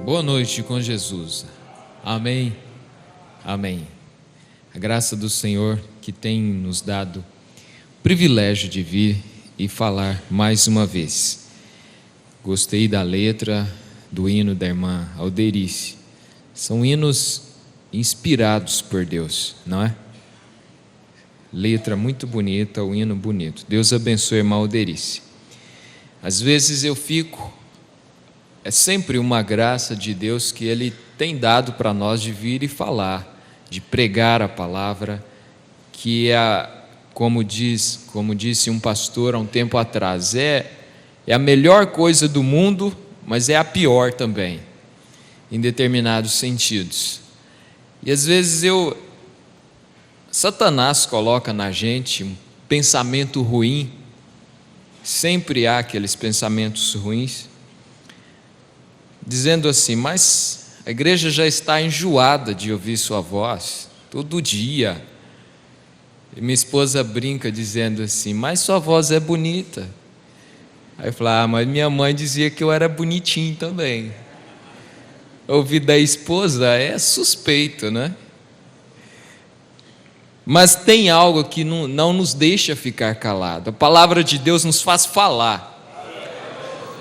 Boa noite com Jesus. Amém. Amém. A graça do Senhor que tem nos dado o privilégio de vir e falar mais uma vez. Gostei da letra do hino da irmã Alderice. São hinos inspirados por Deus, não é? Letra muito bonita, o hino bonito. Deus abençoe a irmã Alderice. Às vezes eu fico, é sempre uma graça de Deus que Ele tem dado para nós de vir e falar, de pregar a palavra, que é, como disse um pastor há um tempo atrás, é a melhor coisa do mundo, mas é a pior também, em determinados sentidos. E às vezes Satanás coloca na gente um pensamento ruim, sempre há aqueles pensamentos ruins, dizendo assim: mas a igreja já está enjoada de ouvir sua voz, todo dia. E minha esposa brinca dizendo assim: mas sua voz é bonita. Aí eu falo: mas minha mãe dizia que eu era bonitinho também. Ouvir da esposa é suspeito, né? Mas tem algo que não nos deixa ficar calado. A palavra de Deus nos faz falar.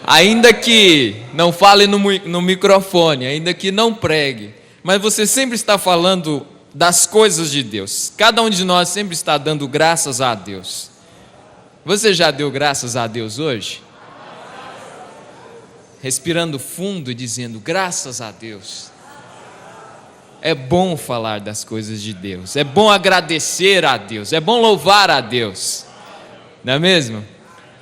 Ainda que não fale no microfone, ainda que não pregue, mas você sempre está falando das coisas de Deus. Cada um de nós sempre está dando graças a Deus. Você já deu graças a Deus hoje? Respirando fundo e dizendo: graças a Deus. É bom falar das coisas de Deus, é bom agradecer a Deus, é bom louvar a Deus, não é mesmo?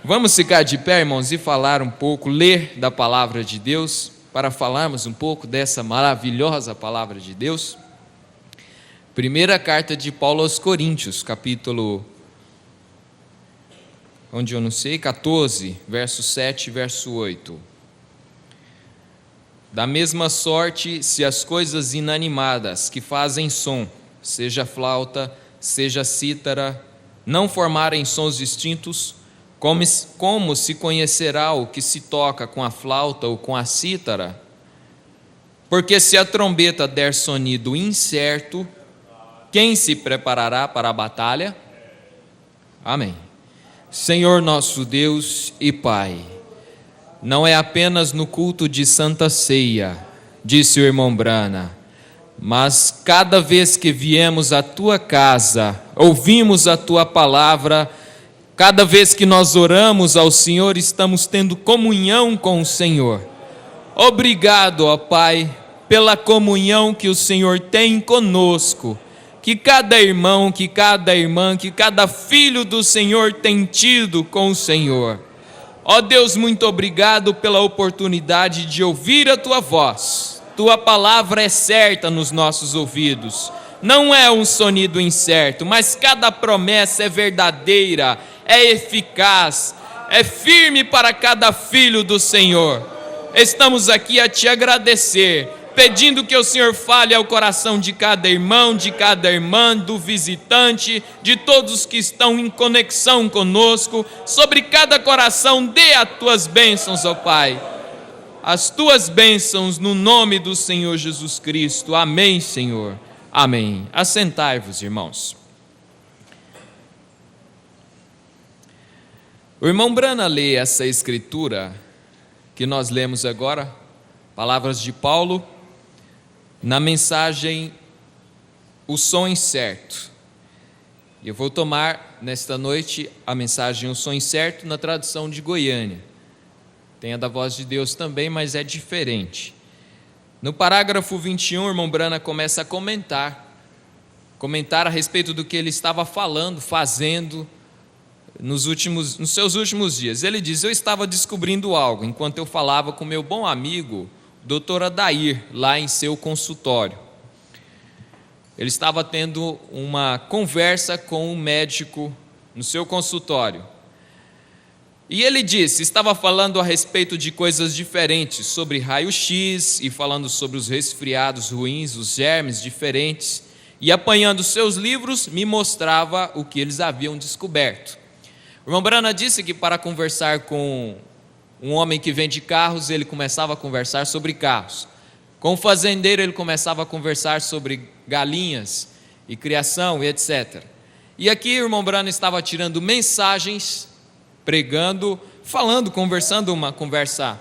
Vamos ficar de pé, irmãos, e falar um pouco, ler da palavra de Deus, para falarmos um pouco dessa maravilhosa palavra de Deus. Primeira carta de Paulo aos Coríntios, capítulo, 14, verso 7 e verso 8. Da mesma sorte, se as coisas inanimadas que fazem som, seja flauta, seja cítara, não formarem sons distintos, como se conhecerá o que se toca com a flauta ou com a cítara? Porque se a trombeta der sonido incerto, quem se preparará para a batalha? Amém. Senhor nosso Deus e Pai, não é apenas no culto de Santa Ceia, disse o irmão Brana, mas cada vez que viemos à Tua casa, ouvimos a Tua palavra, cada vez que nós oramos ao Senhor, estamos tendo comunhão com o Senhor. Obrigado, ó Pai, pela comunhão que o Senhor tem conosco, que cada irmão, que cada irmã, que cada filho do Senhor tem tido com o Senhor. Ó Deus, muito obrigado pela oportunidade de ouvir a Tua voz. Tua palavra é certa nos nossos ouvidos. Não é um sonido incerto, mas cada promessa é verdadeira, é eficaz, é firme para cada filho do Senhor. Estamos aqui a Te agradecer, pedindo que o Senhor fale ao coração de cada irmão, de cada irmã, do visitante, de todos que estão em conexão conosco, sobre cada coração. Dê as Tuas bênçãos, ó Pai, as Tuas bênçãos no nome do Senhor Jesus Cristo. Amém, Senhor. Amém. Assentai-vos, irmãos. O irmão Brana lê essa escritura que nós lemos agora, palavras de Paulo, na mensagem O Som Incerto. Eu vou tomar nesta noite a mensagem O Som Incerto na tradução de Goiânia. Tem a da Voz de Deus também, mas é diferente. No parágrafo 21, o irmão Brana começa a comentar a respeito do que ele estava falando, fazendo nos seus últimos dias. Ele diz: eu estava descobrindo algo enquanto eu falava com meu bom amigo, Dr. Adair, lá em seu consultório. Ele estava tendo uma conversa com um médico no seu consultório. E ele disse, estava falando a respeito de coisas diferentes, sobre raio-x e falando sobre os resfriados ruins, os germes diferentes, e apanhando seus livros, me mostrava o que eles haviam descoberto. O irmão Brana disse que para conversar com um homem que vende carros, ele começava a conversar sobre carros. Com o fazendeiro ele começava a conversar sobre galinhas e criação e etc. E aqui o irmão Branham estava tirando mensagens, pregando, falando, conversando, uma conversa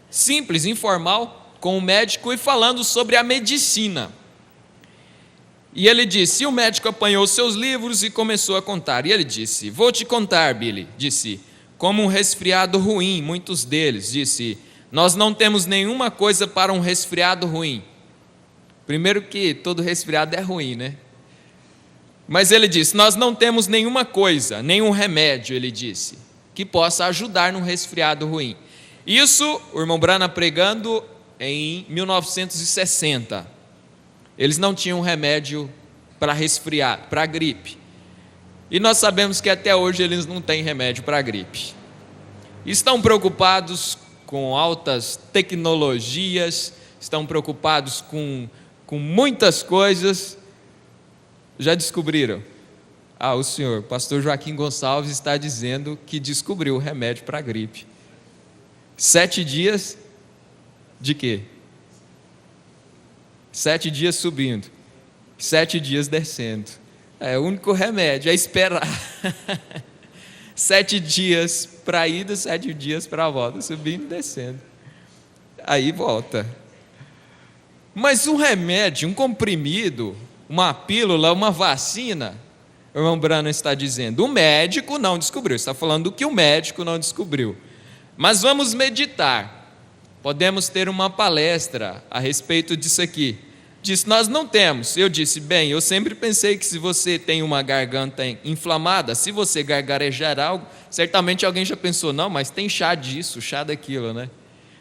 simples, informal, com o médico e falando sobre a medicina. E ele disse, e o médico apanhou seus livros e começou a contar. E ele disse, vou te contar, Billy, disse, como um resfriado ruim, muitos deles, disse, nós não temos nenhuma coisa para um resfriado ruim. Primeiro que todo resfriado é ruim, né? Mas ele disse, nós não temos nenhuma coisa, nenhum remédio, ele disse, que possa ajudar num resfriado ruim. Isso, o irmão Branham pregando em 1960. Eles não tinham remédio para resfriado, para gripe. E nós sabemos que até hoje eles não têm remédio para gripe. Estão preocupados com altas tecnologias, estão preocupados com muitas coisas. Já descobriram? O senhor, pastor Joaquim Gonçalves, está dizendo que descobriu o remédio para a gripe. 7 dias de quê? 7 dias subindo, 7 dias descendo. O único remédio é esperar. 7 dias para a ida, 7 dias para a volta, subindo e descendo. Aí volta. Mas um remédio, um comprimido, uma pílula, uma vacina, o irmão Branham está dizendo, o médico não descobriu, está falando do que o médico não descobriu. Mas vamos meditar, podemos ter uma palestra a respeito disso aqui. Disse, nós não temos. Eu disse, bem, eu sempre pensei que se você tem uma garganta inflamada, se você gargarejar algo, certamente alguém já pensou, não, mas tem chá disso, chá daquilo, né?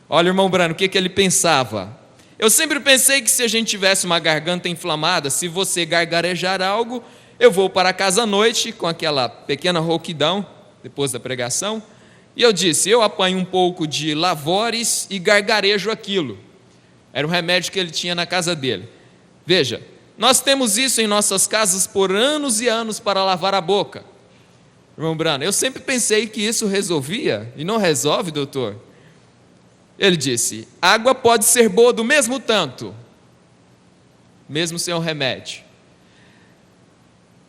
Olha, irmão Branham, o que ele pensava? Eu sempre pensei que se a gente tivesse uma garganta inflamada, se você gargarejar algo, eu vou para casa à noite com aquela pequena rouquidão, depois da pregação, e eu disse, eu apanho um pouco de Lavores e gargarejo aquilo. Era um remédio que ele tinha na casa dele. Veja, nós temos isso em nossas casas por anos e anos para lavar a boca. Irmão Branham, eu sempre pensei que isso resolvia, e não resolve, doutor. Ele disse, água pode ser boa do mesmo tanto, mesmo sem o remédio.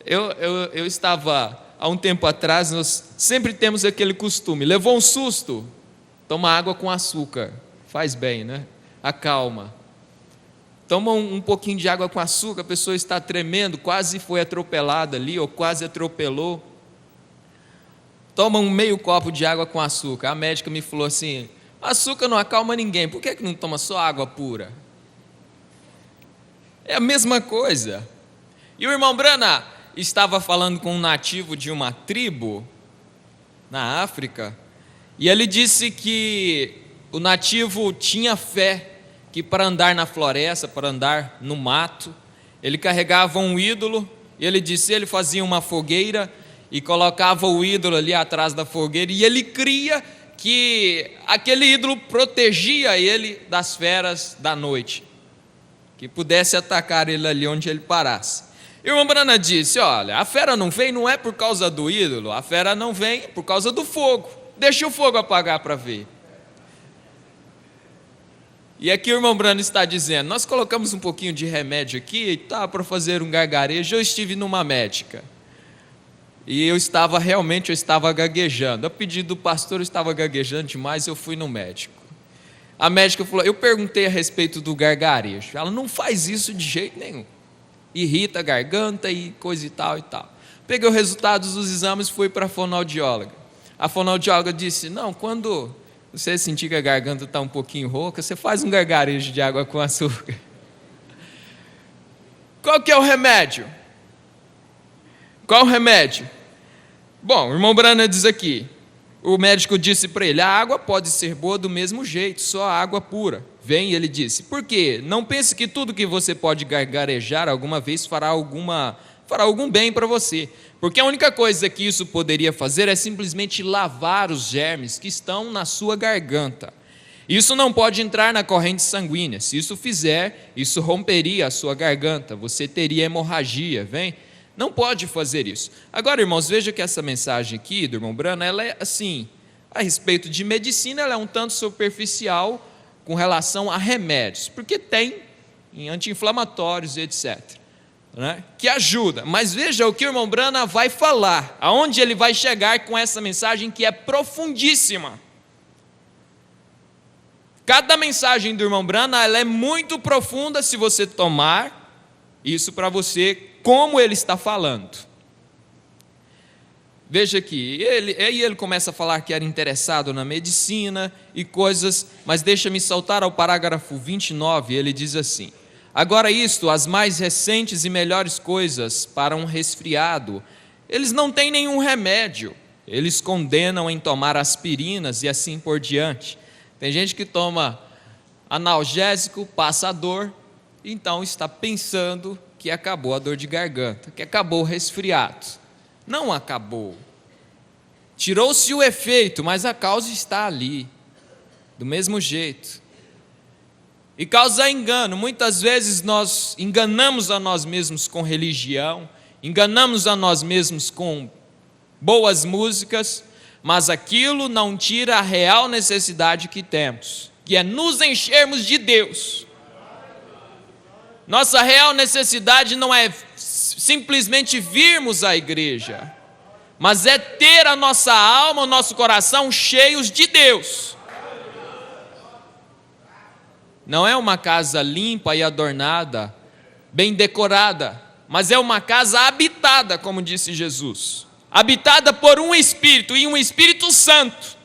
Eu estava, há um tempo atrás, nós sempre temos aquele costume, levou um susto, toma água com açúcar, faz bem, né? Acalma. Toma um pouquinho de água com açúcar, a pessoa está tremendo, quase foi atropelada ali, ou quase atropelou. Toma um meio copo de água com açúcar. A médica me falou assim, açúcar não acalma ninguém, por que não toma só água pura? É a mesma coisa. E o irmão Branham estava falando com um nativo de uma tribo na África, e ele disse que o nativo tinha fé que para andar na floresta, para andar no mato, ele carregava um ídolo, e ele disse, ele fazia uma fogueira e colocava o ídolo ali atrás da fogueira, e ele cria que aquele ídolo protegia ele das feras da noite, que pudesse atacar ele ali onde ele parasse. E o irmão Branham disse, olha, a fera não vem, não é por causa do ídolo, a fera não vem por causa do fogo, deixa o fogo apagar para ver. E aqui o irmão Branham está dizendo, nós colocamos um pouquinho de remédio aqui, e tá, para fazer um gargarejo, eu estive numa médica, e eu estava gaguejando, a pedido do pastor eu estava gaguejando demais, eu fui no médico. A médica falou, eu perguntei a respeito do gargarejo, ela não faz isso de jeito nenhum, irrita a garganta e coisa e tal e tal. Peguei os resultados dos exames e fui para a fonoaudióloga. A fonoaudióloga disse, não, quando você sentir que a garganta está um pouquinho rouca, você faz um gargarejo de água com açúcar. Qual que é o remédio? Qual o remédio? Bom, o irmão Branham diz aqui, o médico disse para ele, a água pode ser boa do mesmo jeito, só a água pura. Vem, ele disse, por quê? Não pense que tudo que você pode gargarejar alguma vez fará algum bem para você, porque a única coisa que isso poderia fazer é simplesmente lavar os germes que estão na sua garganta. Isso não pode entrar na corrente sanguínea, se isso fizer, isso romperia a sua garganta, você teria hemorragia, vem? Não pode fazer isso. Agora, irmãos, veja que essa mensagem aqui do irmão Branham, ela é assim, a respeito de medicina, ela é um tanto superficial, com relação a remédios, porque tem em anti-inflamatórios e etc., né, que ajuda. Mas veja o que o irmão Branham vai falar, aonde ele vai chegar com essa mensagem que é profundíssima. Cada mensagem do irmão Branham, ela é muito profunda se você tomar isso para você, como ele está falando. Veja aqui, ele começa a falar que era interessado na medicina e coisas, mas deixa-me saltar ao parágrafo 29, ele diz assim: agora isto, as mais recentes e melhores coisas para um resfriado, eles não têm nenhum remédio, eles condenam em tomar aspirinas e assim por diante. Tem gente que toma analgésico, passa a dor, então está pensando que acabou a dor de garganta, que acabou o resfriado. Não acabou. Tirou-se o efeito, mas a causa está ali, do mesmo jeito. E causa engano. Muitas vezes nós enganamos a nós mesmos com religião, enganamos a nós mesmos com boas músicas, mas aquilo não tira a real necessidade que temos, que é nos enchermos de Deus. Nossa real necessidade não é simplesmente virmos à igreja, mas é ter a nossa alma, o nosso coração cheios de Deus. Não é uma casa limpa e adornada, bem decorada, mas é uma casa habitada, como disse Jesus. Habitada por um Espírito, e um Espírito Santo.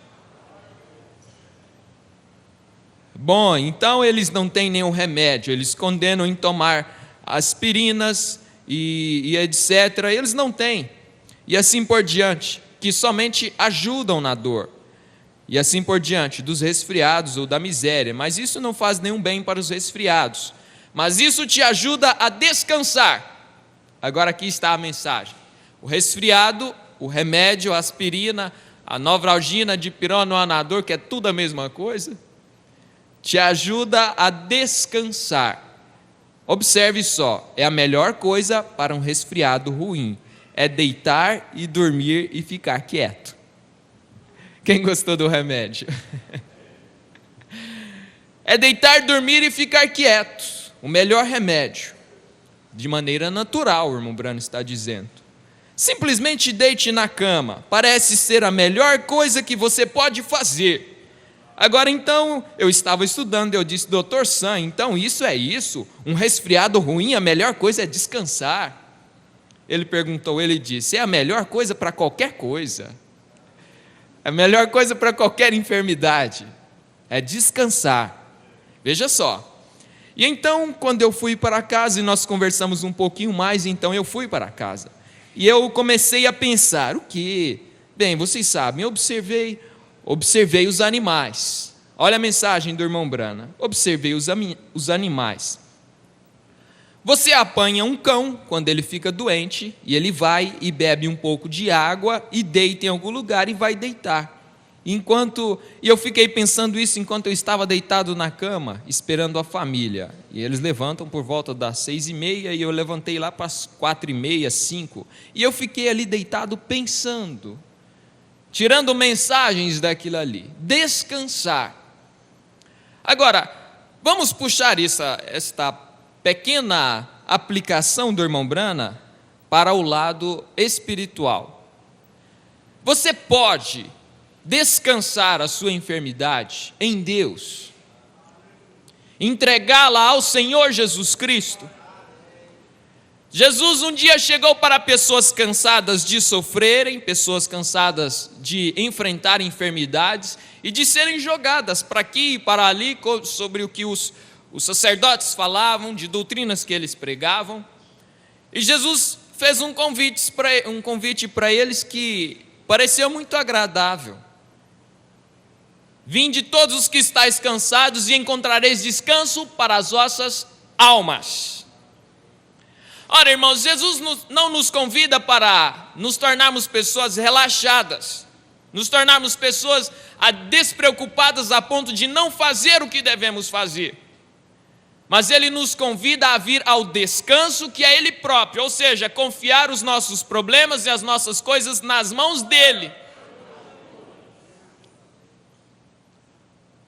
Bom, então eles não têm nenhum remédio, eles condenam em tomar aspirinas e etc. Eles não têm. E assim por diante, que somente ajudam na dor. E assim por diante, dos resfriados ou da miséria. Mas isso não faz nenhum bem para os resfriados. Mas isso te ajuda a descansar. Agora aqui está a mensagem. O resfriado, o remédio, a aspirina, a novalgina, dipirona, que é tudo a mesma coisa, te ajuda a descansar. Observe só, é a melhor coisa para um resfriado ruim, é deitar e dormir e ficar quieto. Quem gostou do remédio? É deitar, dormir e ficar quieto, o melhor remédio, de maneira natural, o irmão Branham está dizendo. Simplesmente deite na cama, parece ser a melhor coisa que você pode fazer. Agora então, eu estava estudando, eu disse: Dr. Sam, então isso é isso? Um resfriado ruim, a melhor coisa é descansar. Ele perguntou, ele disse: é a melhor coisa para qualquer coisa. É a melhor coisa para qualquer enfermidade, é descansar. Veja só. E então, quando eu fui para casa, e nós conversamos um pouquinho mais, então eu fui para casa. E eu comecei a pensar, o quê? Bem, vocês sabem, eu observei os animais. Olha a mensagem do irmão Branham. Observei os animais. Você apanha um cão quando ele fica doente, e ele vai e bebe um pouco de água e deita em algum lugar e vai deitar. E eu fiquei pensando isso enquanto eu estava deitado na cama, esperando a família. E eles levantam por volta das 6h30, e eu levantei lá para as 4h30, 5h. E eu fiquei ali deitado pensando, tirando mensagens daquilo ali. Descansar. Agora, vamos puxar esta pequena aplicação do irmão Branham para o lado espiritual. Você pode descansar a sua enfermidade em Deus, entregá-la ao Senhor Jesus Cristo. Jesus um dia chegou para pessoas cansadas de sofrerem, pessoas cansadas de enfrentar enfermidades e de serem jogadas para aqui e para ali sobre o que os sacerdotes falavam, de doutrinas que eles pregavam. E Jesus fez um convite para eles que pareceu muito agradável. Vinde todos os que estáis cansados e encontrareis descanso para as vossas almas. Ora, irmãos, Jesus não nos convida para nos tornarmos pessoas relaxadas, nos tornarmos pessoas despreocupadas a ponto de não fazer o que devemos fazer. Mas Ele nos convida a vir ao descanso que é Ele próprio, ou seja, confiar os nossos problemas e as nossas coisas nas mãos dEle.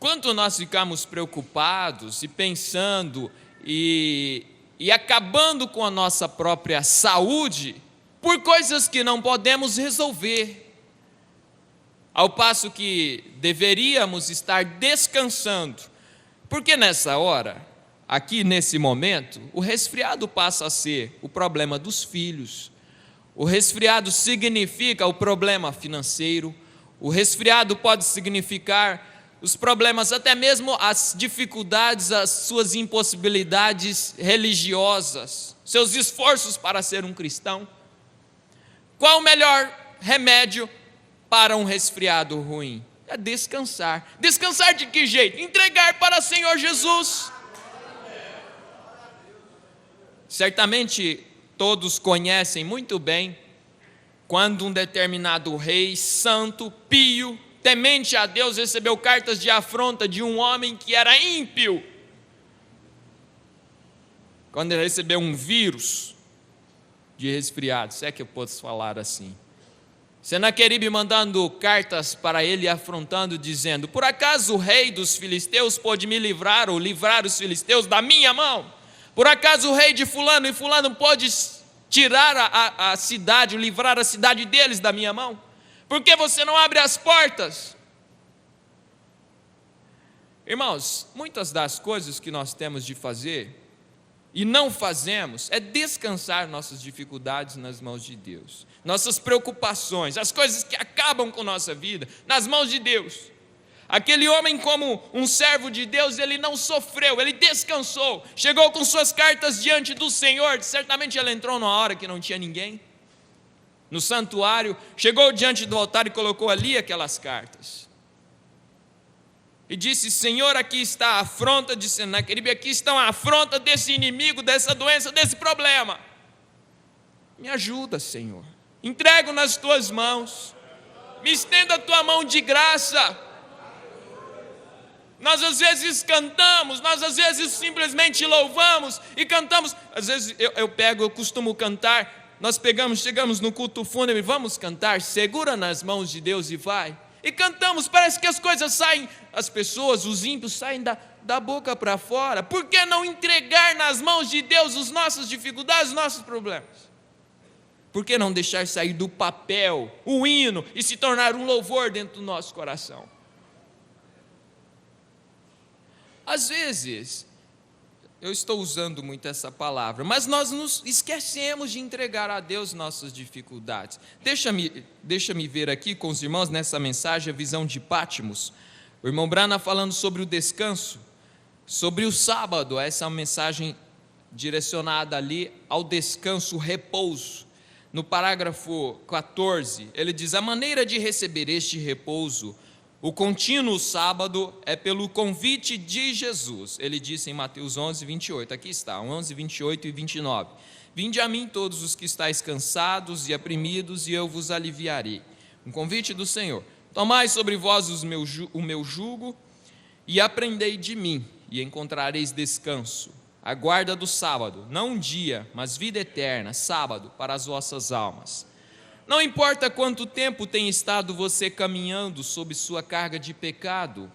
quanto nós ficamos preocupados e pensando e acabando com a nossa própria saúde por coisas que não podemos resolver, ao passo que deveríamos estar descansando, porque nessa hora, aqui nesse momento, o resfriado passa a ser o problema dos filhos, o resfriado significa o problema financeiro, o resfriado pode significar os problemas, até mesmo as dificuldades, as suas impossibilidades religiosas, seus esforços para ser um cristão. Qual o melhor remédio para um resfriado ruim? É descansar. Descansar de que jeito? Entregar para o Senhor Jesus. Certamente todos conhecem muito bem quando um determinado rei santo, pio, temente a Deus, recebeu cartas de afronta de um homem que era ímpio. Quando ele recebeu um vírus de resfriado, se é que eu posso falar assim, Senaqueribe mandando cartas para ele, afrontando, dizendo: por acaso o rei dos filisteus pode me livrar ou livrar os filisteus da minha mão? Por acaso o rei de fulano e fulano pode tirar a cidade, livrar a cidade deles da minha mão? Por que você não abre as portas? Irmãos, muitas das coisas que nós temos de fazer e não fazemos é descansar nossas dificuldades nas mãos de Deus, nossas preocupações, as coisas que acabam com nossa vida, nas mãos de Deus. Aquele homem, como um servo de Deus, ele não sofreu, ele descansou, chegou com suas cartas diante do Senhor. Certamente ele entrou numa hora que não tinha ninguém no santuário, chegou diante do altar e colocou ali aquelas cartas e disse: Senhor, aqui está a afronta de Senaqueribe, aqui está a afronta desse inimigo, dessa doença, desse problema. Me ajuda, Senhor, entrego nas tuas mãos, me estenda a tua mão de graça. Nós às vezes cantamos, nós às vezes simplesmente louvamos e cantamos. Às vezes eu costumo cantar, nós chegamos no culto fúnebre, vamos cantar, segura nas mãos de Deus e vai. E cantamos, parece que as coisas saem, as pessoas, os ímpios saem da boca para fora. Por que não entregar nas mãos de Deus as nossas dificuldades, os nossos problemas? Por que não deixar sair do papel o hino e se tornar um louvor dentro do nosso coração? Às vezes, eu estou usando muito essa palavra, mas nós nos esquecemos de entregar a Deus nossas dificuldades. Deixa-me ver aqui com os irmãos nessa mensagem a visão de Pátimos. O irmão Brana falando sobre o descanso, sobre o sábado, essa é uma mensagem direcionada ali ao descanso, repouso. No parágrafo 14, ele diz: a maneira de receber este repouso, o contínuo sábado, é pelo convite de Jesus. Ele disse em Mateus 11, 28, aqui está, 11, 28 e 29. Vinde a mim todos os que estáis cansados e oprimidos, e eu vos aliviarei. Um convite do Senhor. Tomai sobre vós o meu jugo e aprendei de mim, e encontrareis descanso. A guarda do sábado, não um dia, mas vida eterna, sábado para as vossas almas. Não importa quanto tempo tem estado você caminhando sob sua carga de pecado,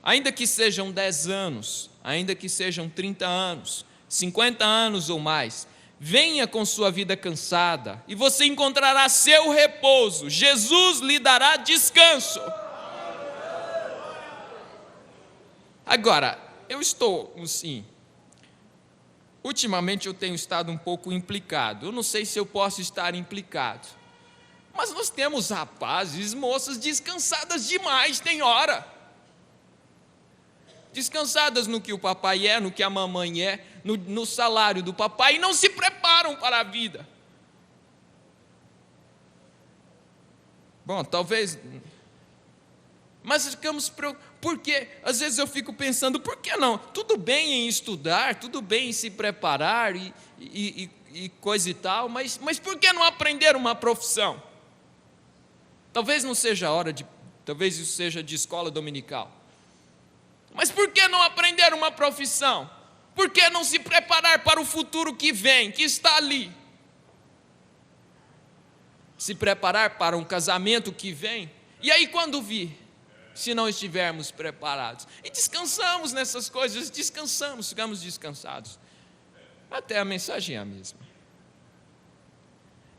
ainda que sejam 10 anos, ainda que sejam 30 anos, 50 anos ou mais, venha com sua vida cansada e você encontrará seu repouso. Jesus lhe dará descanso. Agora, eu estou assim, ultimamente eu tenho estado um pouco implicado. Eu não sei se eu posso estar implicado, mas nós temos rapazes, moças descansadas demais, tem hora. Descansadas no que o papai é, no que a mamãe é, no salário do papai, e não se preparam para a vida. Bom, talvez, mas ficamos preocupados, porque às vezes eu fico pensando, por que não? Tudo bem em estudar, tudo bem em se preparar e coisa e tal, mas por que não aprender uma profissão? Talvez não seja a hora talvez isso seja de escola dominical. Mas por que não aprender uma profissão? Por que não se preparar para o futuro que vem, que está ali? Se preparar para um casamento que vem, e aí quando vir, se não estivermos preparados. E descansamos nessas coisas, ficamos descansados. Até a mensagem é a mesma.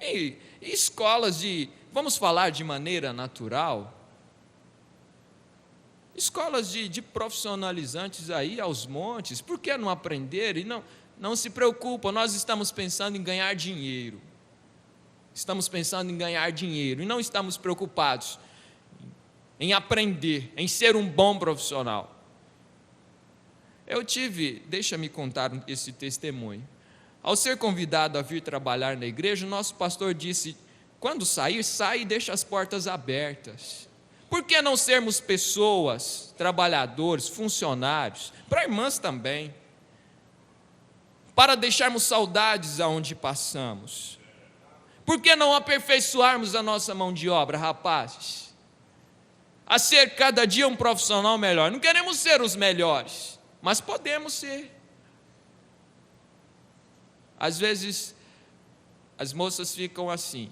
E escolas vamos falar de maneira natural, escolas de profissionalizantes aí aos montes, por que não aprender? E não se preocupam, nós estamos pensando em ganhar dinheiro. Estamos pensando em ganhar dinheiro e não estamos preocupados em aprender, em ser um bom profissional. Deixa-me contar esse testemunho. Ao ser convidado a vir trabalhar na igreja, o nosso pastor disse: quando sair, sai e deixa as portas abertas. Por que não sermos pessoas, trabalhadores, funcionários, para irmãs também, para deixarmos saudades aonde passamos? Por que não aperfeiçoarmos a nossa mão de obra, rapazes? A ser cada dia um profissional melhor. Não queremos ser os melhores, mas podemos ser. Às vezes, as moças ficam assim,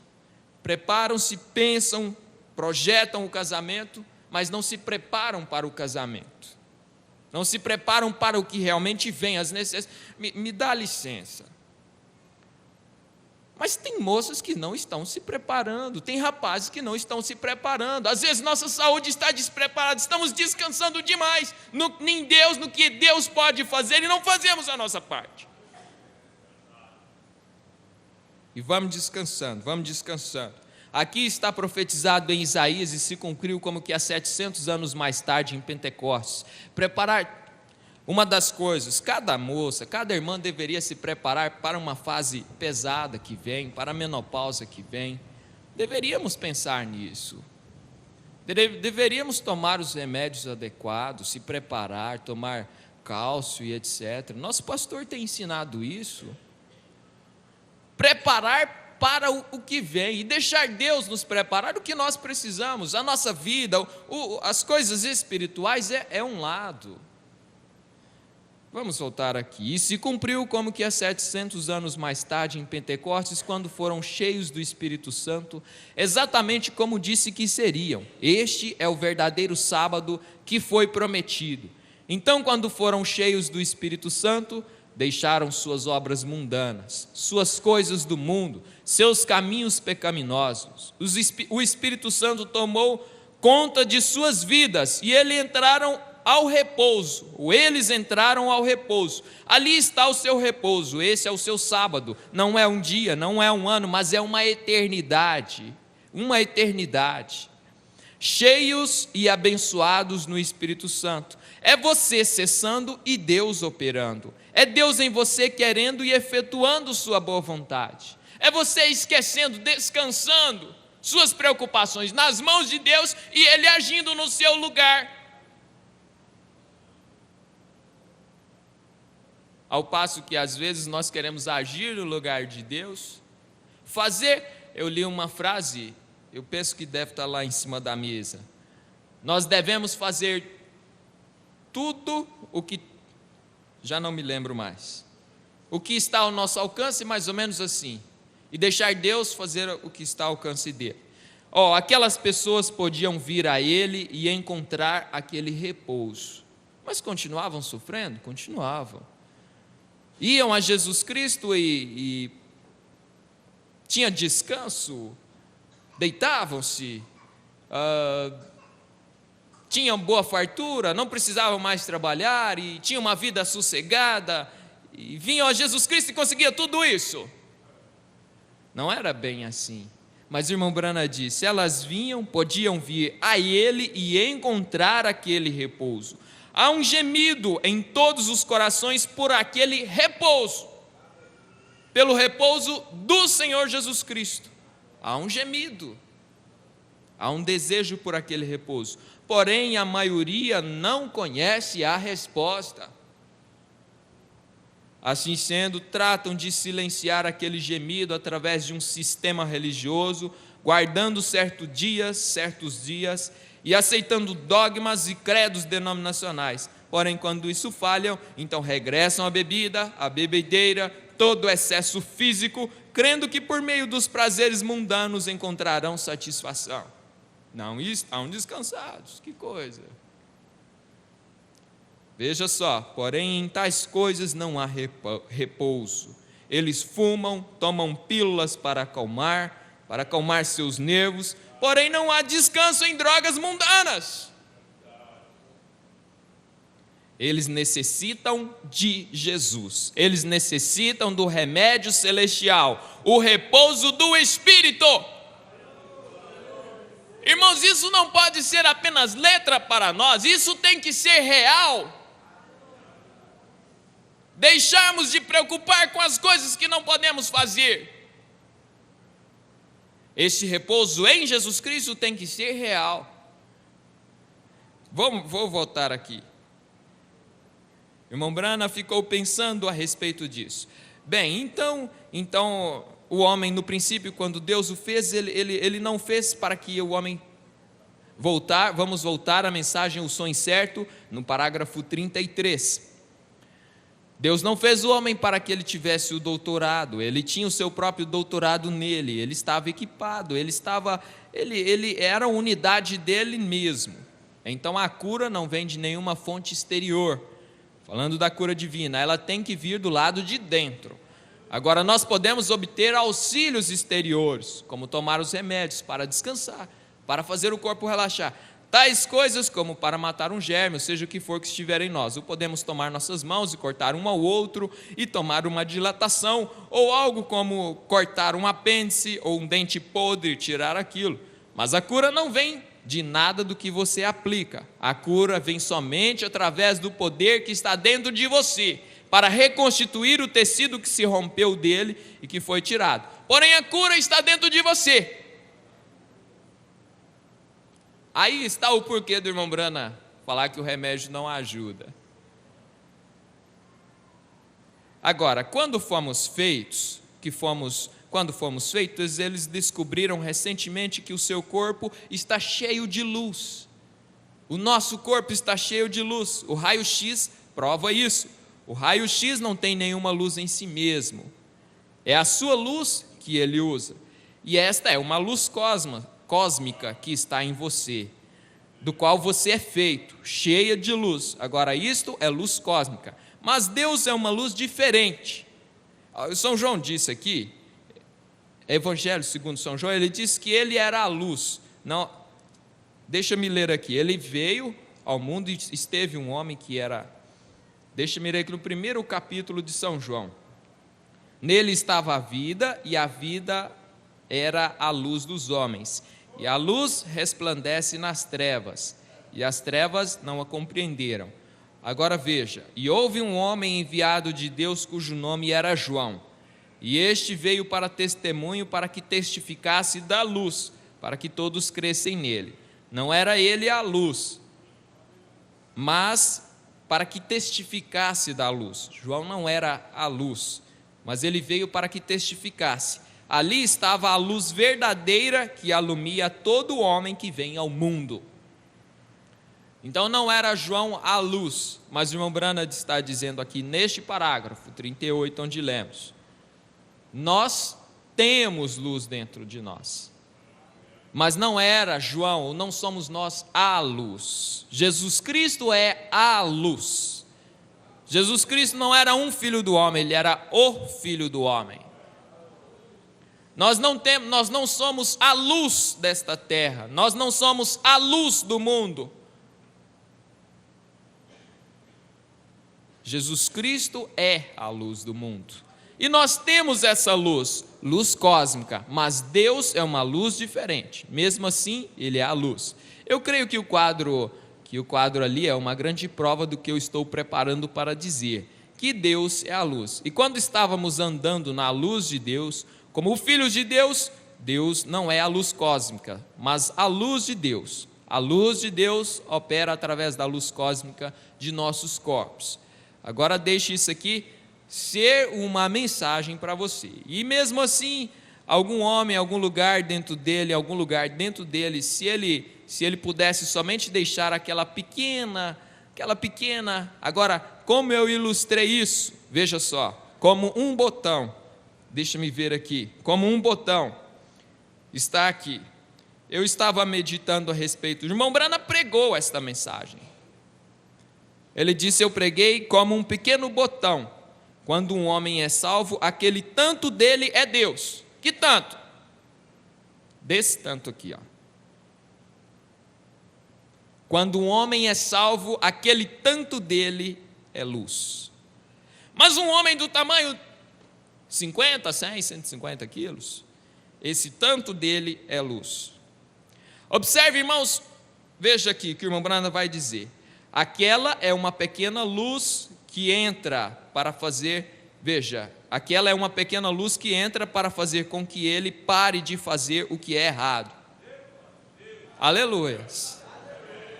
preparam-se, pensam, projetam o casamento, mas não se preparam para o casamento. Não se preparam para o que realmente vem, as necessidades. Me dá licença. Mas tem moças que não estão se preparando, tem rapazes que não estão se preparando. Às vezes nossa saúde está despreparada, estamos descansando demais em Deus, no que Deus pode fazer, e não fazemos a nossa parte. E vamos descansando. Aqui está profetizado em Isaías e se cumpriu como que há 700 anos mais tarde em Pentecostes. Uma das coisas, cada moça, cada irmã deveria se preparar para uma fase pesada que vem, para a menopausa que vem. Deveríamos pensar nisso. Deveríamos tomar os remédios adequados, se preparar, tomar cálcio e etc. Nosso pastor tem ensinado isso. Preparar para o que vem e deixar Deus nos preparar o que nós precisamos. A nossa vida, as coisas espirituais é um lado. Vamos voltar aqui. E se cumpriu como que há 700 anos mais tarde em Pentecostes, quando foram cheios do Espírito Santo, exatamente como disse que seriam. Este é o verdadeiro sábado que foi prometido. Então, quando foram cheios do Espírito Santo, deixaram suas obras mundanas, suas coisas do mundo, seus caminhos pecaminosos. O Espírito Santo tomou conta de suas vidas e eles entraram ao repouso. Ali está o seu repouso, esse é o seu sábado. Não é um dia, não é um ano, mas é uma eternidade. Cheios e abençoados no Espírito Santo. É você cessando e Deus operando. É Deus em você querendo e efetuando sua boa vontade. É você esquecendo, descansando suas preocupações nas mãos de Deus e Ele agindo no seu lugar. Ao passo que às vezes nós queremos agir no lugar de Deus, eu li uma frase, eu penso que deve estar lá em cima da mesa. Nós devemos fazer tudo o que, já não me lembro mais, o que está ao nosso alcance, mais ou menos assim, e deixar Deus fazer o que está ao alcance dele. Aquelas pessoas podiam vir a ele e encontrar aquele repouso, mas continuavam sofrendo? Continuavam. Iam a Jesus Cristo e tinha descanso, deitavam-se, tinham boa fartura, não precisavam mais trabalhar e tinham uma vida sossegada, e vinham a Jesus Cristo e conseguiam tudo isso. Não era bem assim. Mas o irmão Brana disse, elas podiam vir a ele e encontrar aquele repouso. Há um gemido em todos os corações por aquele repouso, pelo repouso do Senhor Jesus Cristo. Há um gemido, há um desejo por aquele repouso. Porém, a maioria não conhece a resposta. Assim sendo, tratam de silenciar aquele gemido através de um sistema religioso, guardando certos dias, e aceitando dogmas e credos denominacionais. Porém, quando isso falham, então regressam à bebida, à bebedeira, todo o excesso físico, crendo que por meio dos prazeres mundanos encontrarão satisfação. não estão descansados. Que coisa! Veja só, porém em tais coisas não há repouso. Eles fumam, tomam pílulas para acalmar seus nervos, porém não há descanso em drogas mundanas. Eles necessitam de Jesus, eles necessitam do remédio celestial, o repouso do Espírito. Irmãos, isso não pode ser apenas letra para nós, isso tem que ser real. Deixarmos de preocupar com as coisas que não podemos fazer. Este repouso em Jesus Cristo tem que ser real. Vou voltar aqui. Irmão Brana ficou pensando a respeito disso. Bem, então o homem no princípio, quando Deus o fez, ele não fez para que o homem vamos voltar à mensagem, o sonho certo, no parágrafo 33. Deus não fez o homem para que ele tivesse o doutorado, ele tinha o seu próprio doutorado nele, ele estava equipado, ele era a unidade dele mesmo. Então a cura não vem de nenhuma fonte exterior. Falando da cura divina, ela tem que vir do lado de dentro. Agora, nós podemos obter auxílios exteriores, como tomar os remédios para descansar, para fazer o corpo relaxar. Tais coisas como para matar um germe, ou seja o que for que estiver em nós. Ou podemos tomar nossas mãos e cortar um ao outro e tomar uma dilatação, ou algo como cortar um apêndice ou um dente podre e tirar aquilo. Mas a cura não vem de nada do que você aplica. A cura vem somente através do poder que está dentro de você, para reconstituir o tecido que se rompeu dele e que foi tirado. Porém, a cura está dentro de você. Aí está o porquê do irmão Brana falar que o remédio não ajuda. Agora, quando fomos feitos, eles descobriram recentemente que o seu corpo está cheio de luz. O nosso corpo está cheio de luz. O raio-x prova isso. O raio-x não tem nenhuma luz em si mesmo. É a sua luz que ele usa. E esta é uma luz cósmica que está em você, do qual você é feito, cheia de luz. Agora, isto é luz cósmica. Mas Deus é uma luz diferente. São João disse aqui, Evangelho segundo São João, ele disse que ele era a luz. Não, deixa-me ler aqui. Ele veio ao mundo e esteve um homem que era... Deixa-me ler aqui no primeiro capítulo de São João. Nele estava a vida, e a vida era a luz dos homens. E a luz resplandece nas trevas, e as trevas não a compreenderam. Agora veja, e houve um homem enviado de Deus cujo nome era João, e este veio para testemunho, para que testificasse da luz, para que todos crescem nele. Não era ele a luz, mas para que testificasse da luz. João não era a luz, mas ele veio para que testificasse. Ali estava a luz verdadeira que alumia todo homem que vem ao mundo. Então não era João a luz, mas o irmão Branham está dizendo aqui neste parágrafo 38, onde lemos: nós temos luz dentro de nós, mas não era João, não somos nós a luz. Jesus Cristo é a luz. Jesus Cristo não era um filho do homem, ele era o filho do homem. Nós não somos a luz desta terra, nós não somos a luz do mundo. Jesus Cristo é a luz do mundo. E nós temos essa luz, luz cósmica, mas Deus é uma luz diferente. Mesmo assim, Ele é a luz. Eu creio que o quadro ali é uma grande prova do que eu estou preparando para dizer, que Deus é a luz. E quando estávamos andando na luz de Deus, como filhos de Deus, Deus não é a luz cósmica, mas a luz de Deus. A luz de Deus opera através da luz cósmica de nossos corpos. Agora deixe isso aqui ser uma mensagem para você. E mesmo assim, algum homem, algum lugar dentro dele, se ele pudesse somente deixar aquela pequena, agora, como eu ilustrei isso? Veja só, como um botão, deixa-me ver aqui, como um botão, está aqui. eu estava meditando a respeito. O irmão Branham pregou esta mensagem. Ele disse: eu preguei como um pequeno botão. Quando um homem é salvo, aquele tanto dele é Deus. Que tanto? Desse tanto aqui, ó. Quando um homem é salvo, aquele tanto dele é luz. Mas um homem do tamanho 50, 100, 150 quilos, esse tanto dele é luz. Observe, irmãos, veja aqui o que o irmão Branham vai dizer. Aquela é uma pequena luz que entra para fazer, veja, aquela é uma pequena luz que entra para fazer com que ele pare de fazer o que é errado. Aleluia.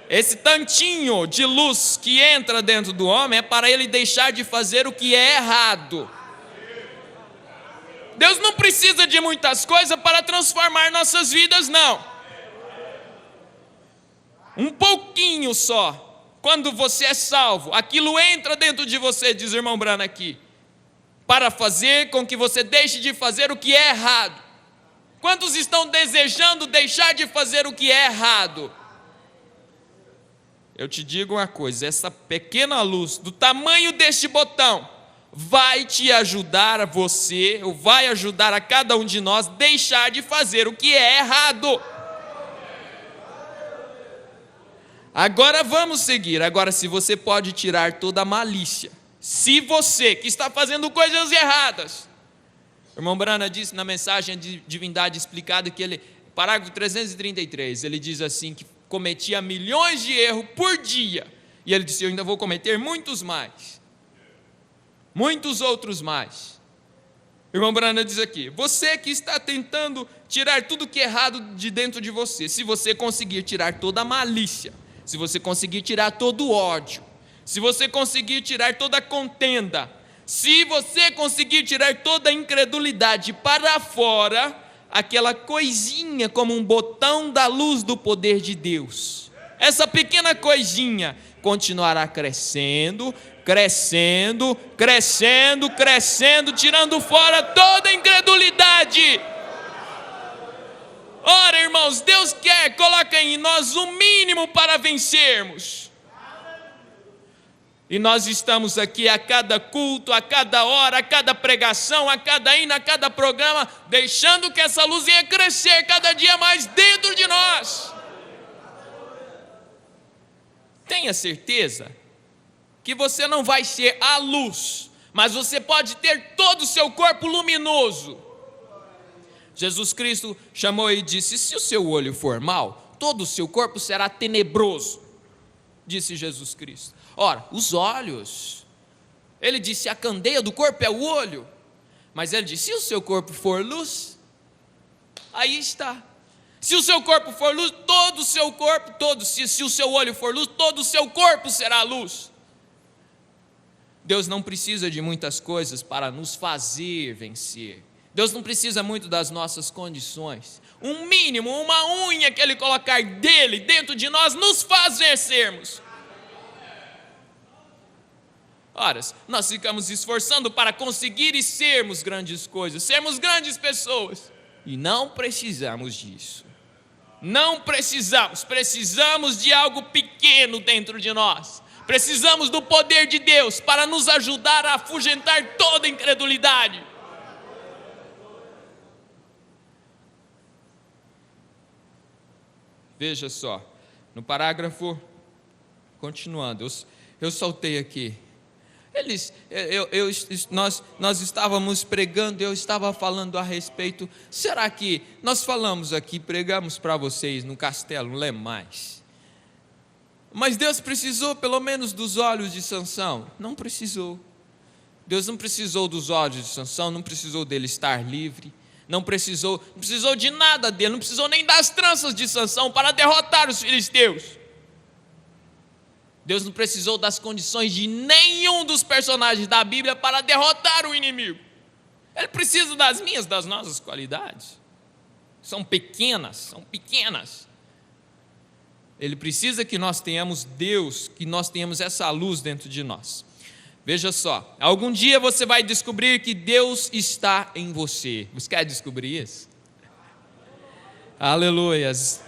Esse tantinho de luz que entra dentro do homem é para ele deixar de fazer o que é errado. Deus não precisa de muitas coisas para transformar nossas vidas, não. Um pouquinho só. Quando você é salvo, aquilo entra dentro de você, diz o irmão Branham aqui, para fazer com que você deixe de fazer o que é errado. Quantos estão desejando deixar de fazer o que é errado? Eu te digo uma coisa, essa pequena luz do tamanho deste botão vai te ajudar a você, ou vai ajudar a cada um de nós deixar de fazer o que é errado. Agora vamos seguir. Agora, se você pode tirar toda a malícia, se você que está fazendo coisas erradas, o irmão Branham disse na mensagem de Divindade Explicada que ele, parágrafo 333, ele diz assim que cometia milhões de erros por dia, e ele disse: eu ainda vou cometer muitos mais, muitos outros mais. O irmão Branham diz aqui: você que está tentando tirar tudo que é errado de dentro de você, se você conseguir tirar toda a malícia, se você conseguir tirar todo o ódio, se você conseguir tirar toda a contenda, se você conseguir tirar toda a incredulidade para fora, aquela coisinha como um botão da luz do poder de Deus, essa pequena coisinha continuará crescendo, crescendo, crescendo, crescendo, tirando fora toda a incredulidade. Ora, irmãos, Deus coloca em nós o mínimo para vencermos. E nós estamos aqui a cada culto, a cada hora, a cada pregação, a cada hino, a cada programa, deixando que essa luz venha crescer cada dia mais dentro de nós. Tenha certeza que você não vai ser a luz, mas você pode ter todo o seu corpo luminoso. Jesus Cristo chamou e disse: se o seu olho for mau, todo o seu corpo será tenebroso, disse Jesus Cristo. Ora, os olhos, ele disse: a candeia do corpo é o olho, mas ele disse: se o seu corpo for luz, aí está. Se o seu corpo for luz, todo o seu corpo, se o seu olho for luz, todo o seu corpo será luz. Deus não precisa de muitas coisas para nos fazer vencer. Deus não precisa muito das nossas condições. Um mínimo, uma unha que Ele colocar dele dentro de nós, nos faz vencermos. Ora, nós ficamos esforçando para conseguir e sermos grandes coisas, sermos grandes pessoas, e não precisamos disso. Não precisamos de algo pequeno dentro de nós. Precisamos do poder de Deus para nos ajudar a afugentar toda a incredulidade. Veja só, no parágrafo, continuando, eu saltei aqui. Nós estávamos pregando, eu estava falando a respeito, será que nós falamos aqui, pregamos para vocês no castelo, não lembro mais. Mas Deus precisou pelo menos dos olhos de Sansão? Não precisou. Deus não precisou dos olhos de Sansão, não precisou dele estar livre, não precisou de nada dele, não precisou nem das tranças de Sansão para derrotar os filisteus. Deus não precisou das condições de nenhum dos personagens da Bíblia para derrotar o inimigo. Ele precisa das minhas, das nossas qualidades. São pequenas. Ele precisa que nós tenhamos Deus, que nós tenhamos essa luz dentro de nós. Veja só, algum dia você vai descobrir que Deus está em você. Você quer descobrir isso? Aleluias.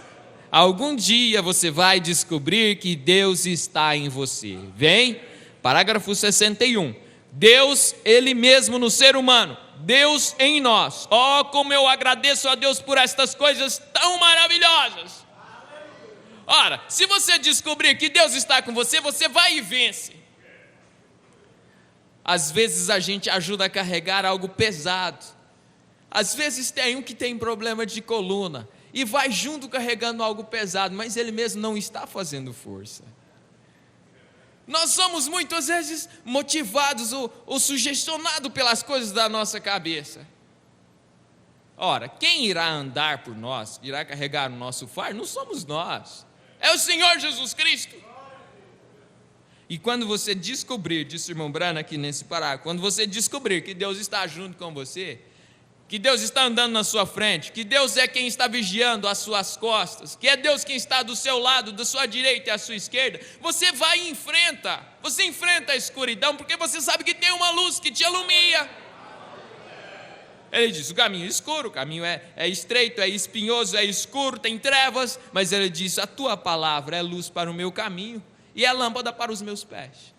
Algum dia você vai descobrir que Deus está em você. Vem, parágrafo 61. Deus, Ele mesmo no ser humano, Deus em nós. Oh, como eu agradeço a Deus por estas coisas tão maravilhosas. Ora, se você descobrir que Deus está com você, você vai e vence. Às vezes a gente ajuda a carregar algo pesado. Às vezes tem um que tem problema de coluna e vai junto carregando algo pesado, mas ele mesmo não está fazendo força. Nós somos muitas vezes motivados ou sugestionados pelas coisas da nossa cabeça. Ora, quem irá andar por nós, irá carregar o nosso fardo, não somos nós, é o Senhor Jesus Cristo. E quando você descobrir, disse o irmão Brana aqui nesse parágrafo, quando você descobrir que Deus está junto com você, que Deus está andando na sua frente, que Deus é quem está vigiando as suas costas, que é Deus quem está do seu lado, da sua direita e à sua esquerda, você vai e enfrenta, você enfrenta a escuridão, porque você sabe que tem uma luz que te ilumina. Ele diz, o caminho é escuro, o caminho é estreito, é espinhoso, é escuro, tem trevas, mas ele diz, a tua palavra é luz para o meu caminho e é lâmpada para os meus pés.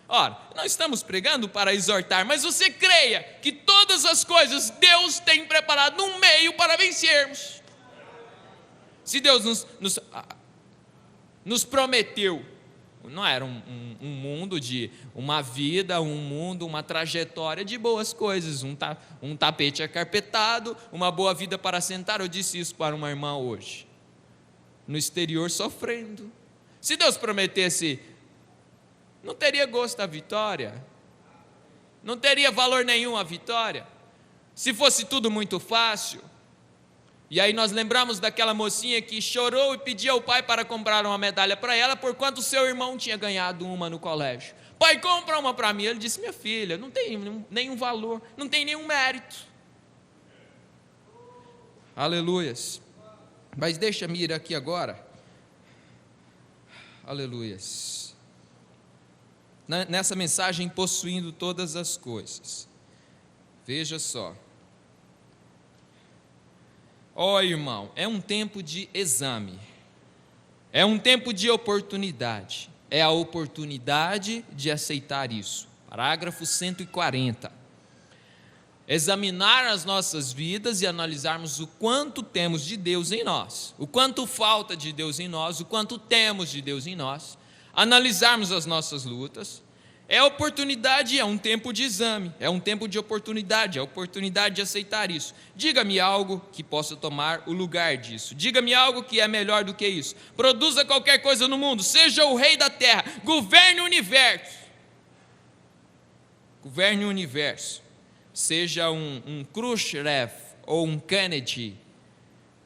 Ora, não estamos pregando para exortar, mas você creia que todas as coisas Deus tem preparado um meio para vencermos. Se Deus nos prometeu, não era um mundo de uma vida, um mundo, uma trajetória de boas coisas, um tapete acarpetado, uma boa vida para sentar. Eu disse isso para uma irmã hoje, no exterior sofrendo. Se Deus prometesse, não teria gosto a vitória, não teria valor nenhum a vitória, se fosse tudo muito fácil. E aí nós lembramos daquela mocinha que chorou e pediu ao pai para comprar uma medalha para ela, porquanto o seu irmão tinha ganhado uma no colégio. Pai, compra uma para mim. Ele disse, minha filha, não tem nenhum valor, não tem nenhum mérito. Aleluias. Mas deixa-me ir aqui agora. Aleluias. Nessa mensagem, possuindo todas as coisas. Veja só. Ó irmão, é um tempo de exame. É um tempo de oportunidade. É a oportunidade de aceitar isso. Parágrafo 140. Examinar as nossas vidas e analisarmos o quanto temos de Deus em nós, o quanto falta de Deus em nós, o quanto temos de Deus em nós, analisarmos as nossas lutas. É oportunidade, é um tempo de exame, é um tempo de oportunidade, é a oportunidade de aceitar isso. Diga-me algo que possa tomar o lugar disso, diga-me algo que é melhor do que isso. Produza qualquer coisa no mundo, seja o rei da terra, governe o universo. Governe o universo. Seja um Khrushchev ou um Kennedy,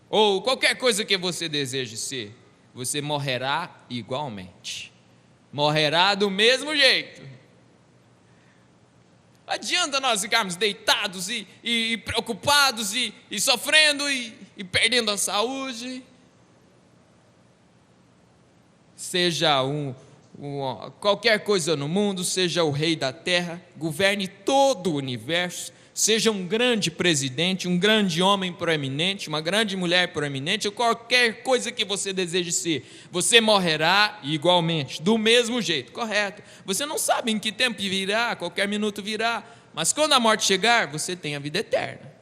ou qualquer coisa que você deseje ser, você morrerá igualmente. Morrerá do mesmo jeito. Adianta nós ficarmos deitados e preocupados e sofrendo e perdendo a saúde. Seja qualquer coisa no mundo, seja o rei da terra, governe todo o universo, seja um grande presidente, um grande homem proeminente, uma grande mulher proeminente, ou qualquer coisa que você deseje ser, você morrerá igualmente, do mesmo jeito, correto? Você não sabe em que tempo virá, qualquer minuto virá, mas quando a morte chegar, você tem a vida eterna.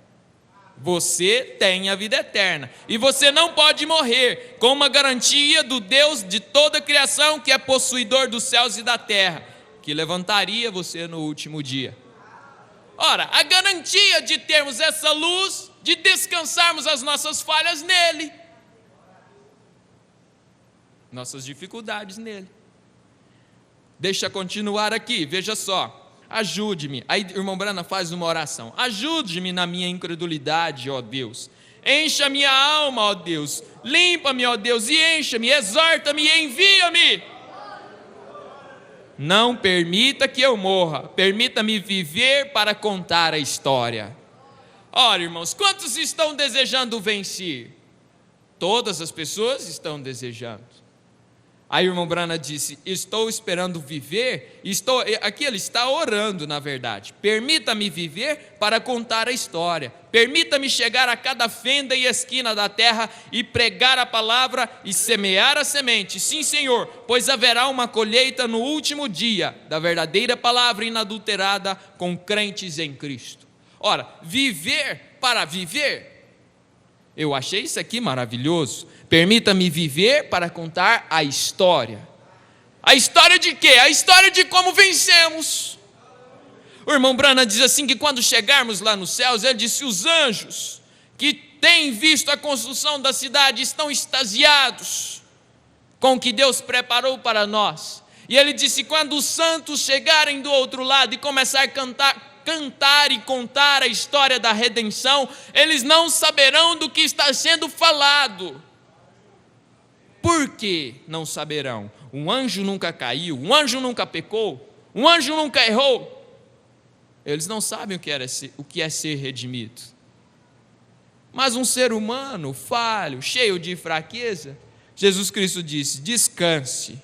Você tem a vida eterna, e você não pode morrer com uma garantia do Deus de toda a criação, que é possuidor dos céus e da terra, que levantaria você no último dia. Ora, a garantia de termos essa luz, de descansarmos as nossas falhas nele, nossas dificuldades nele. Deixa eu continuar aqui, veja só. Ajude-me. Aí o irmão Brana faz uma oração. Ajude-me na minha incredulidade, ó Deus. Encha minha alma, ó Deus. Limpa-me, ó Deus, e encha-me, exorta-me e envia-me. Não permita que eu morra. Permita-me viver para contar a história. Ora, irmãos, quantos estão desejando vencer? Todas as pessoas estão desejando. Aí o irmão Brana disse, estou esperando viver, aqui ele está orando na verdade, permita-me viver para contar a história, permita-me chegar a cada fenda e esquina da terra e pregar a palavra e semear a semente. Sim, Senhor, pois haverá uma colheita no último dia da verdadeira palavra inadulterada com crentes em Cristo. Ora, viver para viver, eu achei isso aqui maravilhoso. Permita-me viver para contar a história. A história de quê? A história de como vencemos. O irmão Branham diz assim, que quando chegarmos lá nos céus, ele disse, os anjos que têm visto a construção da cidade estão extasiados com o que Deus preparou para nós. E ele disse, quando os santos chegarem do outro lado e começar a cantar e contar a história da redenção, eles não saberão do que está sendo falado. Por que não saberão? Um anjo nunca caiu, um anjo nunca pecou, um anjo nunca errou. Eles não sabem o que é ser redimido. Mas um ser humano falho, cheio de fraqueza, Jesus Cristo disse, descanse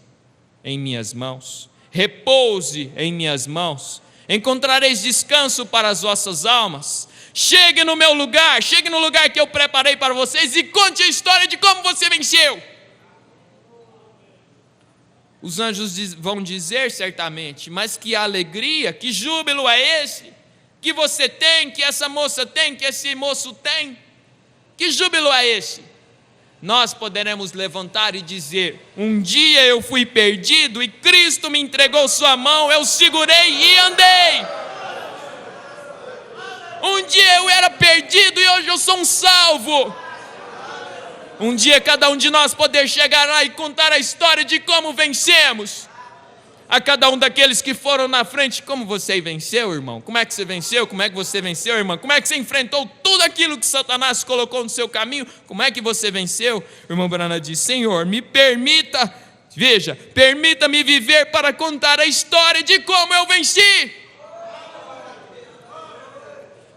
em minhas mãos, repouse em minhas mãos, encontrareis descanso para as vossas almas. Chegue no meu lugar, chegue no lugar que eu preparei para vocês e conte a história de como você venceu. Os anjos vão dizer certamente, mas que alegria, que júbilo é esse que você tem, que essa moça tem, que esse moço tem? Que júbilo é esse? Nós poderemos levantar e dizer, um dia eu fui perdido e Cristo me entregou sua mão, eu segurei e andei. Um dia eu era perdido e hoje eu sou um salvo. Um dia cada um de nós poder chegar lá e contar a história de como vencemos. A cada um daqueles que foram na frente, como você venceu, irmão? Como é que você venceu? Como é que você venceu, irmão? Como é que você enfrentou tudo aquilo que Satanás colocou no seu caminho? Como é que você venceu? O irmão Branham diz, Senhor, me permita, veja, permita-me viver para contar a história de como eu venci.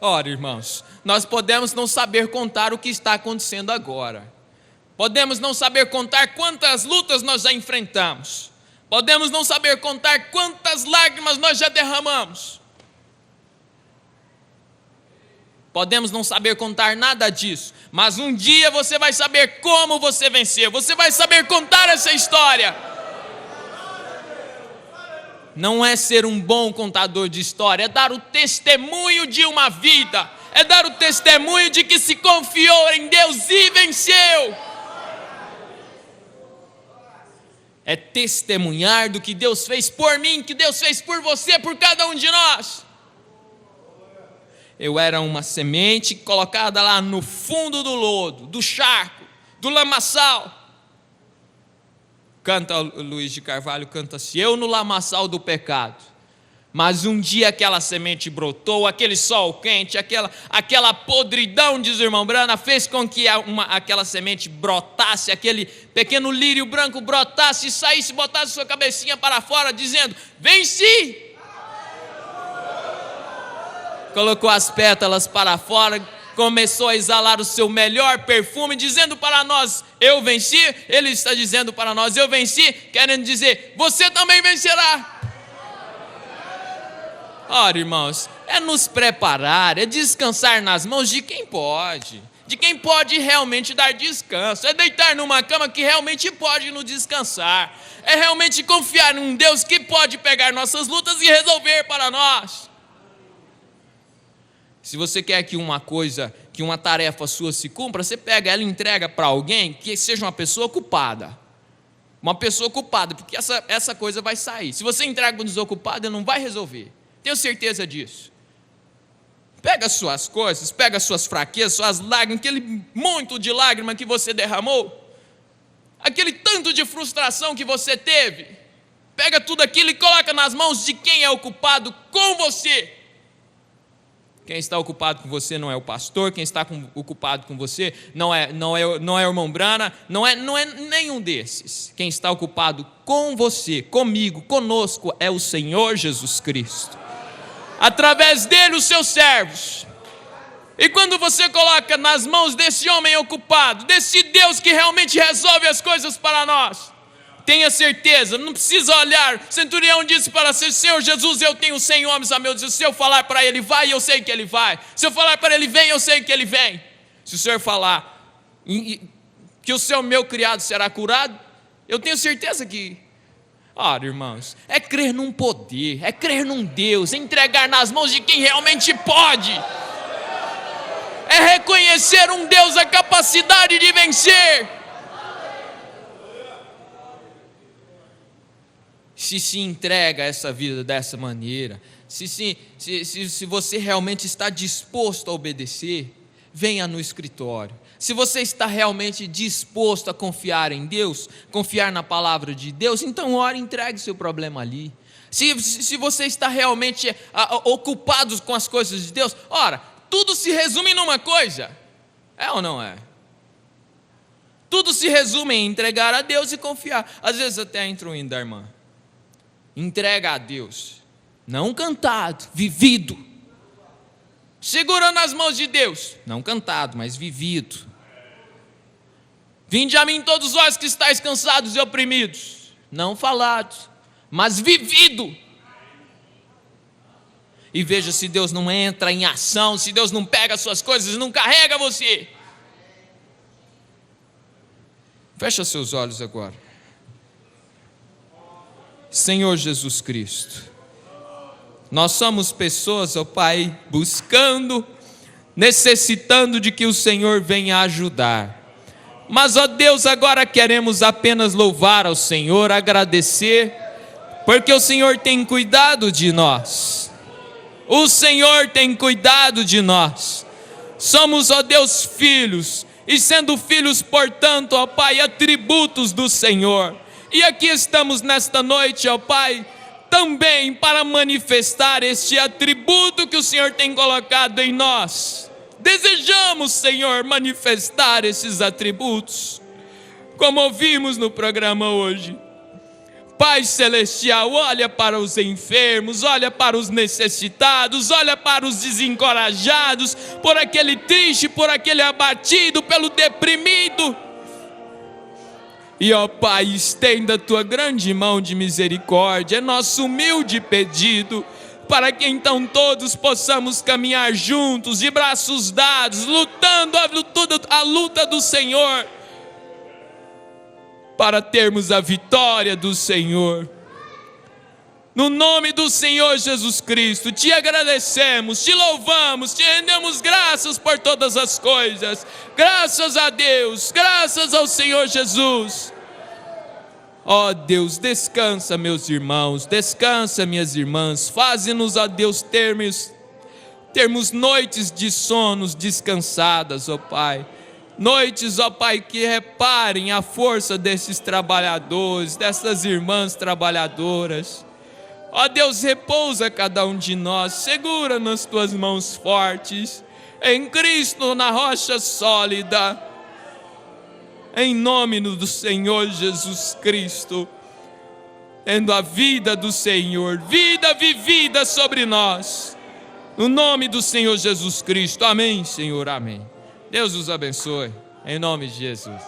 Ora, irmãos, nós podemos não saber contar o que está acontecendo agora. Podemos não saber contar quantas lutas nós já enfrentamos. Podemos não saber contar quantas lágrimas nós já derramamos. Podemos não saber contar nada disso. Mas um dia você vai saber como você venceu. Você vai saber contar essa história. Não é ser um bom contador de história, é dar o testemunho de uma vida. É dar o testemunho de que se confiou em Deus e venceu. É testemunhar do que Deus fez por mim, que Deus fez por você, por cada um de nós. Eu era uma semente colocada lá no fundo do lodo, do charco, do lamaçal. Canta Luiz de Carvalho, canta-se, eu no lamaçal do pecado. Mas um dia aquela semente brotou, aquele sol quente, aquela podridão, diz o irmão Branham, fez com que aquela semente brotasse, aquele pequeno lírio branco brotasse, saísse, botasse sua cabecinha para fora, dizendo, venci! Colocou as pétalas para fora, começou a exalar o seu melhor perfume, dizendo para nós, eu venci. Ele está dizendo para nós, eu venci, querendo dizer, você também vencerá. Ora, irmãos, é nos preparar, é descansar nas mãos de quem pode realmente dar descanso, é deitar numa cama que realmente pode nos descansar, é realmente confiar num Deus que pode pegar nossas lutas e resolver para nós. Se você quer que uma tarefa sua se cumpra, você pega ela e entrega para alguém que seja uma pessoa ocupada. Uma pessoa ocupada, porque essa coisa vai sair. Se você entrega para um desocupado, ele não vai resolver. Tenho certeza disso. Pega as suas coisas, pega as suas fraquezas, suas lágrimas, aquele monte de lágrima que você derramou, aquele tanto de frustração que você teve, pega tudo aquilo e coloca nas mãos de quem é ocupado com você. Quem está ocupado com você não é o pastor, quem está ocupado com você não é o irmão Branham, não é nenhum desses. Quem está ocupado com você, comigo, conosco, é o Senhor Jesus Cristo. Através dele, os seus servos. E quando você coloca nas mãos desse homem ocupado, desse Deus que realmente resolve as coisas para nós, tenha certeza, não precisa olhar. O centurião disse para si: Senhor Jesus, eu tenho 100 homens a meu dizer. Se eu falar para ele vai, eu sei que ele vai. Se eu falar para ele vem, eu sei que ele vem. Se o Senhor falar que o seu meu criado será curado, eu tenho certeza que... Ora, irmãos, é crer num poder, é crer num Deus, é entregar nas mãos de quem realmente pode. É reconhecer um Deus, a capacidade de vencer. Se entrega a essa vida dessa maneira, se você realmente está disposto a obedecer, venha no escritório. Se você está realmente disposto a confiar em Deus, confiar na palavra de Deus, então ore e entregue seu problema ali. Se você está realmente ocupado com as coisas de Deus, ora, tudo se resume numa coisa, é ou não é? Tudo se resume em entregar a Deus e confiar. Às vezes até entro indo da irmã. Entrega a Deus, não cantado, vivido. Segurando as mãos de Deus, não cantado, mas vivido. Vinde a mim todos vós que estáis cansados e oprimidos, não falados, mas vivido. E veja se Deus não entra em ação, se Deus não pega as suas coisas, não carrega você. Fecha seus olhos agora. Senhor Jesus Cristo, nós somos pessoas, ó Pai, buscando, necessitando de que o Senhor venha ajudar. Mas, ó Deus, agora queremos apenas louvar ao Senhor, agradecer, porque o Senhor tem cuidado de nós. O Senhor tem cuidado de nós. Somos, ó Deus, filhos, e sendo filhos, portanto, ó Pai, atributos do Senhor. E aqui estamos nesta noite, ó Pai, também para manifestar este atributo que o Senhor tem colocado em nós. Desejamos, Senhor, manifestar esses atributos, como ouvimos no programa hoje. Pai Celestial, olha para os enfermos, olha para os necessitados, olha para os desencorajados, por aquele triste, por aquele abatido, pelo deprimido. E ó Pai, estenda a tua grande mão de misericórdia, é nosso humilde pedido, para que então todos possamos caminhar juntos, de braços dados, lutando a luta do Senhor, para termos a vitória do Senhor. No nome do Senhor Jesus Cristo, te agradecemos, te louvamos, te rendemos graças por todas as coisas. Graças a Deus, graças ao Senhor Jesus. Ó Deus, descansa meus irmãos, descansa minhas irmãs. Faze-nos, ó Deus, termos noites de sonos descansadas, ó Pai. Noites, ó Pai, que reparem a força desses trabalhadores, dessas irmãs trabalhadoras. Ó Deus, repousa cada um de nós, segura nas tuas mãos fortes, em Cristo, na rocha sólida, em nome do Senhor Jesus Cristo, tendo a vida do Senhor, vida vivida sobre nós, no nome do Senhor Jesus Cristo. Amém, Senhor, amém. Deus os abençoe, em nome de Jesus.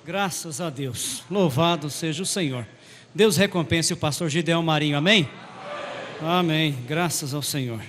Graças a Deus, louvado seja o Senhor. Deus recompense o pastor Gideão Marinho, amém? Amém, graças ao Senhor.